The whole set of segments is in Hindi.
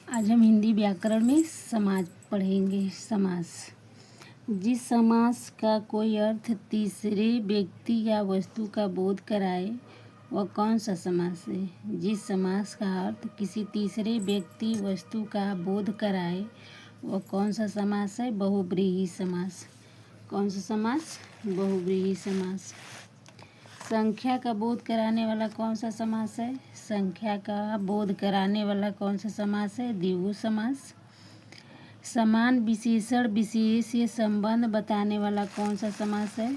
आज हम हिंदी व्याकरण में समास पढ़ेंगे। समास, जिस समास का कोई अर्थ तीसरे व्यक्ति या वस्तु का बोध कराए वह कौन सा समास है। जिस समास का अर्थ किसी तीसरे व्यक्ति वस्तु का बोध कराए वह कौन सा समास है। बहुव्रीहि समास। कौन सा समास? बहुव्रीहि समास। संख्या का बोध कराने वाला कौन सा समास है। संख्या का बोध कराने वाला कौन सा समास है। द्विगु समास। समान विशेषण विशेष संबंध बताने वाला कौन सा समास है।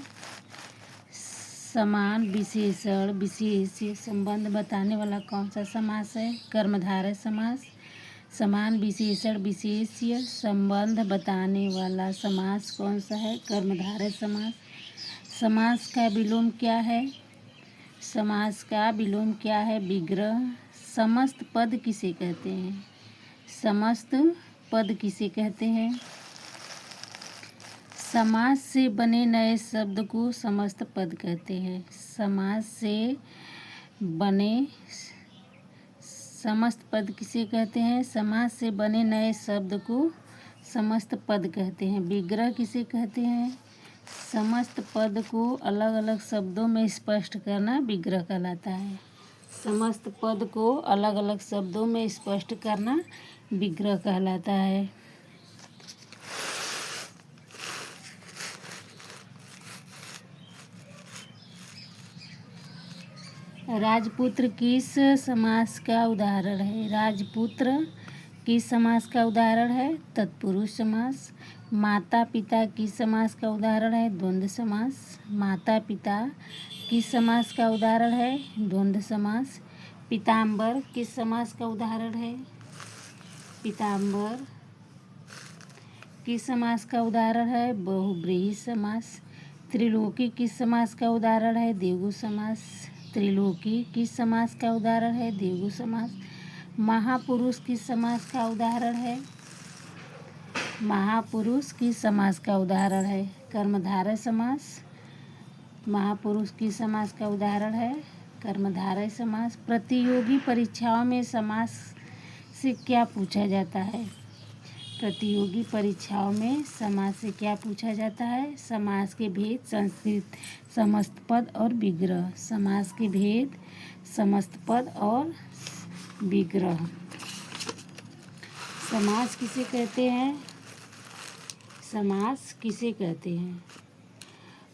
समान विशेषण विशेष संबंध बताने वाला कौन सा समास है। कर्मधारय समास। समान विशेषण विशेष संबंध बताने वाला समास कौन सा है। कर्मधारय समास। समास का विलोम क्या है। समास का विलोम क्या है। विग्रह। समस्त पद किसे कहते हैं। समस्त पद किसे कहते हैं। समास से बने नए शब्द को समस्त पद कहते हैं। समास से बने समस्त पद किसे कहते हैं। समास से बने नए शब्द को समस्त पद कहते हैं। विग्रह किसे कहते हैं। समस्त पद को अलग अलग शब्दों में स्पष्ट करना विग्रह कहलाता है। समस्त पद को अलग अलग शब्दों में स्पष्ट करना विग्रह कहलाता है। राजपुत्र किस समास का उदाहरण है। राजपुत्र किस समास का उदाहरण है। तत्पुरुष समास। माता पिता किस समास का उदाहरण है। द्वंद्व समास। माता पिता किस समास का उदाहरण है। द्वंद्व समास। पीताम्बर किस समास का उदाहरण है। पीताम्बर किस समास का उदाहरण है। बहुव्रीहि समास। त्रिलोकी किस समास का उदाहरण है। द्विगु समास। त्रिलोकी किस समास का उदाहरण है। द्विगु समास। महापुरुष किस समास का उदाहरण है। महापुरुष किस समास का उदाहरण है। कर्मधारय समास। महापुरुष किस समास का उदाहरण है। कर्मधारय समास। प्रतियोगी परीक्षाओं में समास से क्या पूछा जाता है। प्रतियोगी परीक्षाओं में समास से क्या पूछा जाता है। समास के भेद, संस्कृत, समस्त पद और विग्रह। समास के भेद, समस्त पद और विग्रह। समास किसे कहते हैं। समास किसे कहते हैं।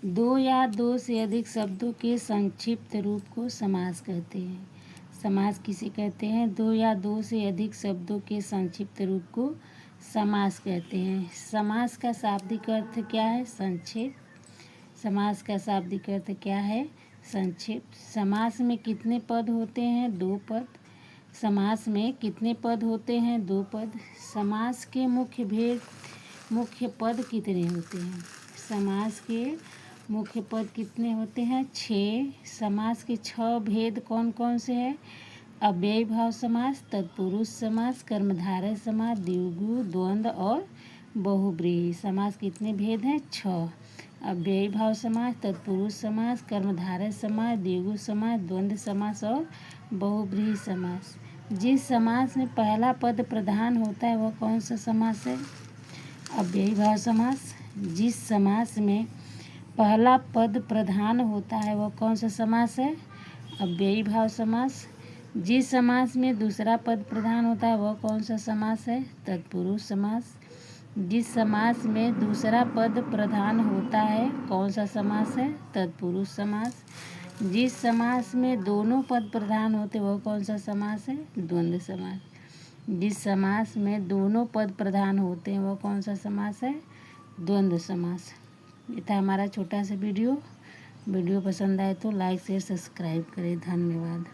दो या दो से अधिक शब्दों के संक्षिप्त रूप को समास कहते हैं। समास किसे कहते हैं। दो या दो से अधिक शब्दों के संक्षिप्त रूप को समास कहते हैं। समास का शाब्दिक अर्थ क्या है। संक्षेप। समास का शाब्दिक अर्थ क्या है। संक्षेप। समास में कितने पद होते हैं। दो पद। समास में कितने पद होते हैं। दो पद। समास के मुख्य पद कितने होते हैं। समास के मुख्य पद कितने होते हैं। 6। समास के 6 भेद कौन कौन से हैं। अव्ययी भाव समास, तत्पुरुष समास, कर्मधारय समास, द्विगु, द्वंद्व और बहुव्रीहि। समास कितने भेद हैं। 6। अव्ययी भाव समास, तत्पुरुष समास, कर्मधारय समास, द्विगु समास, द्वंद्व समास और बहुव्रीहि समास। जिस समास में पहला पद प्रधान होता है वह कौन सा समास है। अव्ययी भाव समास। जिस समास में पहला पद प्रधान होता है वह कौन सा समास है। अव्ययी भाव समास। जिस समास में दूसरा पद प्रधान होता है वह कौन सा समास है। तत्पुरुष समास। जिस समास में दूसरा पद प्रधान होता है कौन सा समास है। तत्पुरुष समास। जिस समास में दोनों पद प्रधान होते वह कौन सा समास है। द्वंद्व समास। जिस समास में दोनों पद प्रधान होते हैं वह कौन सा समास है। द्वंद्व समास। ये था हमारा छोटा सा वीडियो पसंद आए तो लाइक शेयर सब्सक्राइब करें। धन्यवाद।